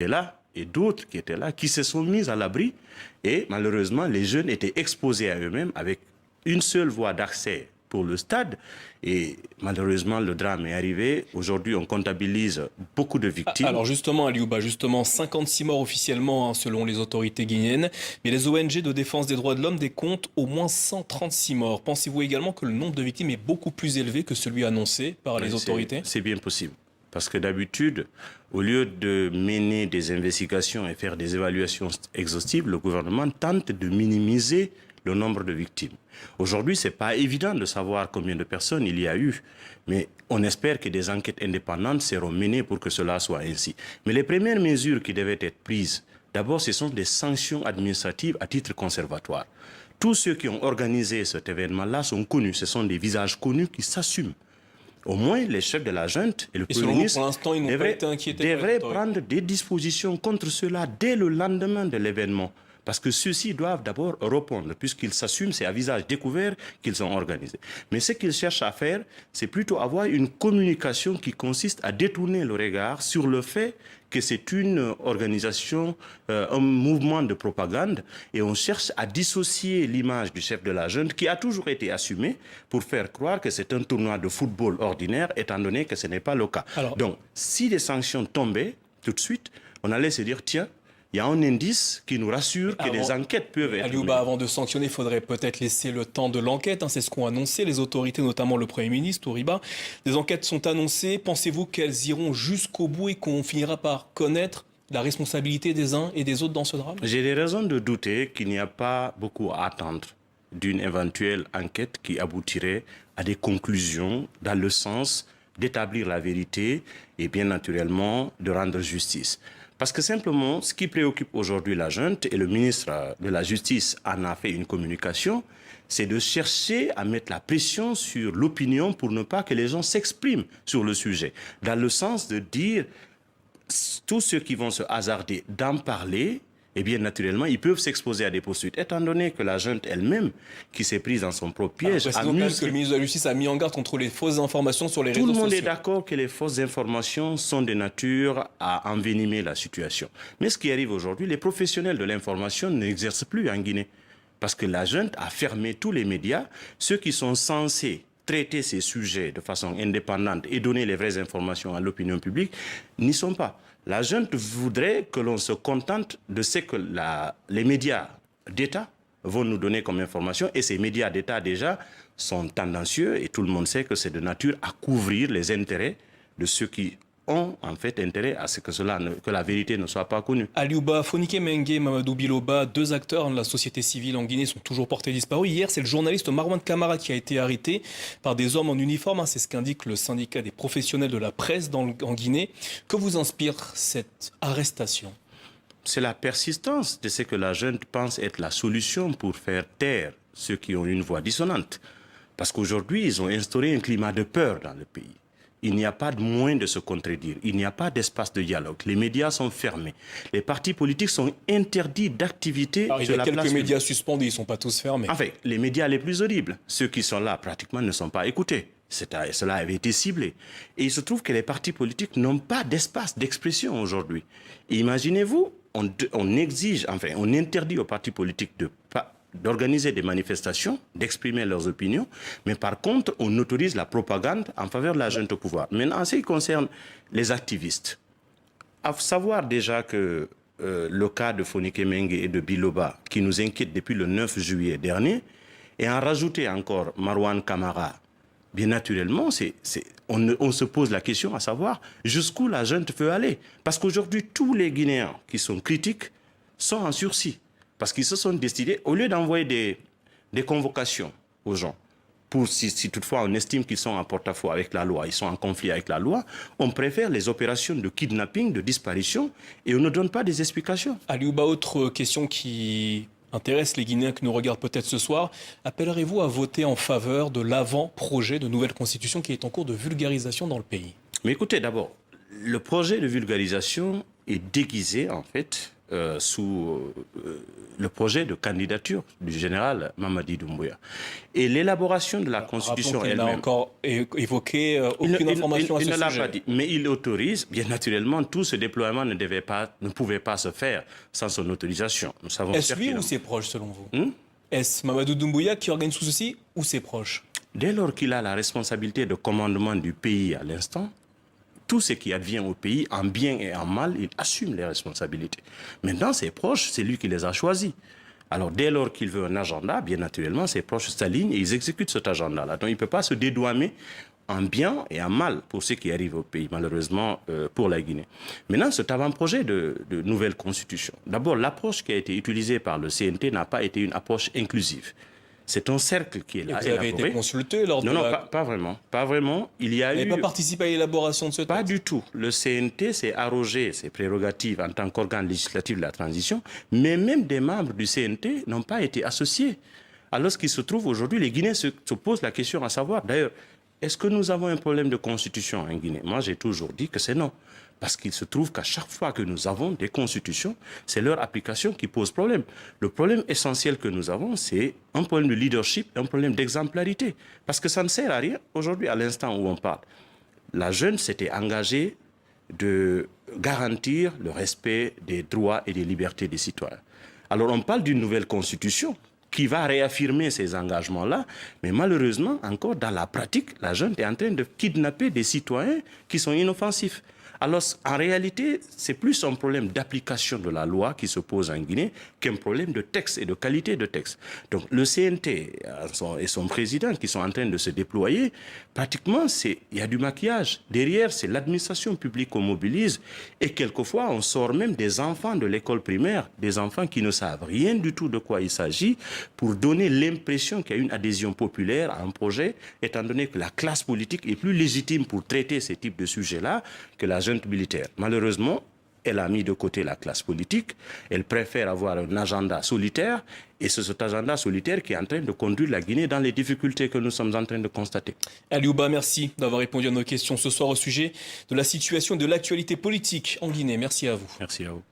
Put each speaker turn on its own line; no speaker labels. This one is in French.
étaient là et d'autres qui étaient là, qui se sont mis à l'abri. Et malheureusement, les jeunes étaient exposés à eux-mêmes avec une seule voie d'accès pour le stade. Et malheureusement, le drame est arrivé. Aujourd'hui, on comptabilise beaucoup de victimes.
Alors justement, Aliouba, 56 morts officiellement selon les autorités guinéennes. Mais les ONG de défense des droits de l'homme décomptent au moins 136 morts. Pensez-vous également que le nombre de victimes est beaucoup plus élevé que celui annoncé par les autorités?
C'est bien possible. Parce que d'habitude, au lieu de mener des investigations et faire des évaluations exhaustives, le gouvernement tente de minimiser le nombre de victimes. Aujourd'hui, ce n'est pas évident de savoir combien de personnes il y a eu, mais on espère que des enquêtes indépendantes seront menées pour que cela soit ainsi. Mais les premières mesures qui devaient être prises, d'abord, ce sont des sanctions administratives à titre conservatoire. Tous ceux qui ont organisé cet événement-là sont connus, ce sont des visages connus qui s'assument. Au moins, les chefs de la junte et le Premier ministre
pour l'instant, ils n'ont pas été inquiétés
devraient prendre des dispositions contre cela dès le lendemain de l'événement. Parce que ceux-ci doivent d'abord répondre, puisqu'ils s'assument, c'est à visage découvert qu'ils ont organisé. Mais ce qu'ils cherchent à faire, c'est plutôt avoir une communication qui consiste à détourner le regard sur le fait que c'est une organisation, un mouvement de propagande, et on cherche à dissocier l'image du chef de la junte, qui a toujours été assumé, pour faire croire que c'est un tournoi de football ordinaire, étant donné que ce n'est pas le cas. Donc, si les sanctions tombaient tout de suite, on allait se dire, tiens, il y a un indice qui nous rassure que les enquêtes peuvent être...
Aliouba, avant de sanctionner, il faudrait peut-être laisser le temps de l'enquête. C'est ce qu'ont annoncé les autorités, notamment le Premier ministre, Touriba. Des enquêtes sont annoncées. Pensez-vous qu'elles iront jusqu'au bout et qu'on finira par connaître la responsabilité des uns et des autres dans ce drame?
J'ai des raisons de douter qu'il n'y a pas beaucoup à attendre d'une éventuelle enquête qui aboutirait à des conclusions dans le sens d'établir la vérité et bien naturellement de rendre justice. Parce que simplement, ce qui préoccupe aujourd'hui la junte, et le ministre de la Justice en a fait une communication, c'est de chercher à mettre la pression sur l'opinion pour ne pas que les gens s'expriment sur le sujet. Dans le sens de dire, tous ceux qui vont se hasarder d'en parler, eh bien, naturellement, ils peuvent s'exposer à des poursuites. Étant donné que la junte elle-même, qui s'est prise dans son propre piège...
que le ministre de la Justice a mis en garde contre les fausses informations sur les réseaux sociaux.
Tout le monde est d'accord que les fausses informations sont de nature à envenimer la situation. Mais ce qui arrive aujourd'hui, les professionnels de l'information n'exercent plus en Guinée. Parce que la junte a fermé tous les médias, ceux qui sont censés traiter ces sujets de façon indépendante et donner les vraies informations à l'opinion publique n'y sont pas. La junte voudrait que l'on se contente de ce que les médias d'État vont nous donner comme information. Et ces médias d'État, déjà, sont tendancieux et tout le monde sait que c'est de nature à couvrir les intérêts de ceux qui ont en fait intérêt à ce que la vérité ne soit pas connue.
Aliouba, Fonike Mengue, Mamadou Biloba, deux acteurs de la société civile en Guinée sont toujours portés disparus. Hier, c'est le journaliste Marwan Camara qui a été arrêté par des hommes en uniforme. C'est ce qu'indique le syndicat des professionnels de la presse en Guinée. Que vous inspire cette arrestation?
C'est la persistance de ce que la junte pense être la solution pour faire taire ceux qui ont une voix dissonante. Parce qu'aujourd'hui, ils ont instauré un climat de peur dans le pays. Il n'y a pas de moyen de se contredire. Il n'y a pas d'espace de dialogue. Les médias sont fermés. Les partis politiques sont interdits d'activité sur la place publique.
Il y a quelques médias suspendus, ils ne sont pas tous fermés.
Enfin, les médias les plus audibles, ceux qui sont là pratiquement ne sont pas écoutés. Cela avait été ciblé. Et il se trouve que les partis politiques n'ont pas d'espace d'expression aujourd'hui. Imaginez-vous, on exige, enfin, on interdit aux partis politiques d'organiser des manifestations, d'exprimer leurs opinions, mais par contre, on autorise la propagande en faveur de la junte au pouvoir. Maintenant, en ce qui concerne les activistes, à savoir déjà que le cas de Fonike Mengue et de Biloba, qui nous inquiète depuis le 9 juillet dernier, et en rajouter encore Marwan Camara, bien naturellement, on se pose la question à savoir jusqu'où la junte veut aller. Parce qu'aujourd'hui, tous les Guinéens qui sont critiques sont en sursis. Parce qu'ils se sont décidés, au lieu d'envoyer des convocations aux gens, pour si toutefois on estime qu'ils sont en porte-à-faux avec la loi, ils sont en conflit avec la loi, on préfère les opérations de kidnapping, de disparition, et on ne donne pas des explications.
Aliouba, autre question qui intéresse les Guinéens qui nous regardent peut-être ce soir. Appellerez-vous à voter en faveur de l'avant-projet de nouvelle constitution qui est en cours de vulgarisation dans le pays?
Mais écoutez, d'abord, le projet de vulgarisation est déguisé, en fait, sous le projet de candidature du général Mamadi Doumbouya. Et l'élaboration de la Constitution
elle-même... Il n'a encore évoqué aucune information à ce sujet. Il ne l'a pas dit,
mais il autorise. Bien naturellement, tout ce déploiement ne pouvait pas se faire sans son autorisation. Nous savons.
Est-ce lui ou ses proches, selon vous? Est-ce Mamadou Doumbouya qui organise tout ceci ou ses proches?
Dès lors qu'il a la responsabilité de commandement du pays à l'instant, tout ce qui advient au pays, en bien et en mal, il assume les responsabilités. Maintenant, ses proches, c'est lui qui les a choisis. Alors, dès lors qu'il veut un agenda, bien naturellement, ses proches s'alignent et ils exécutent cet agenda-là. Donc, il ne peut pas se dédouaner en bien et en mal pour ce qui arrive au pays, malheureusement, pour la Guinée. Maintenant, cet avant-projet de nouvelle constitution. D'abord, l'approche qui a été utilisée par le CNT n'a pas été une approche inclusive. C'est un cercle qui est là.
Et vous avez été consulté lors de
Non, pas vraiment. Pas vraiment. Il y a eu...
Vous n'avez pas participé à l'élaboration de ce texte?
Pas du tout. Le CNT s'est arrogé ses prérogatives en tant qu'organe législatif de la transition, mais même des membres du CNT n'ont pas été associés. Alors qu'il se trouve aujourd'hui, les Guinéens se posent la question à savoir, d'ailleurs, est-ce que nous avons un problème de constitution en Guinée? Moi, j'ai toujours dit que c'est non. Parce qu'il se trouve qu'à chaque fois que nous avons des constitutions, c'est leur application qui pose problème. Le problème essentiel que nous avons, c'est un problème de leadership, un problème d'exemplarité. Parce que ça ne sert à rien. Aujourd'hui, à l'instant où on parle, la jeune s'était engagée de garantir le respect des droits et des libertés des citoyens. Alors, on parle d'une nouvelle constitution qui va réaffirmer ces engagements-là. Mais malheureusement, encore dans la pratique, la junte est en train de kidnapper des citoyens qui sont inoffensifs. Alors, en réalité, c'est plus un problème d'application de la loi qui se pose en Guinée qu'un problème de texte et de qualité de texte. Donc, le CNT et son président qui sont en train de se déployer, pratiquement, il y a du maquillage. Derrière, c'est l'administration publique qu'on mobilise. Et quelquefois, on sort même des enfants de l'école primaire, des enfants qui ne savent rien du tout de quoi il s'agit, pour donner l'impression qu'il y a une adhésion populaire à un projet, étant donné que la classe politique est plus légitime pour traiter ces types de sujets-là que la junte militaire. Malheureusement, elle a mis de côté la classe politique, elle préfère avoir un agenda solitaire, et c'est cet agenda solitaire qui est en train de conduire la Guinée dans les difficultés que nous sommes en train de constater.
Aliouba, merci d'avoir répondu à nos questions ce soir au sujet de la situation et de l'actualité politique en Guinée. Merci à vous.
Merci à vous.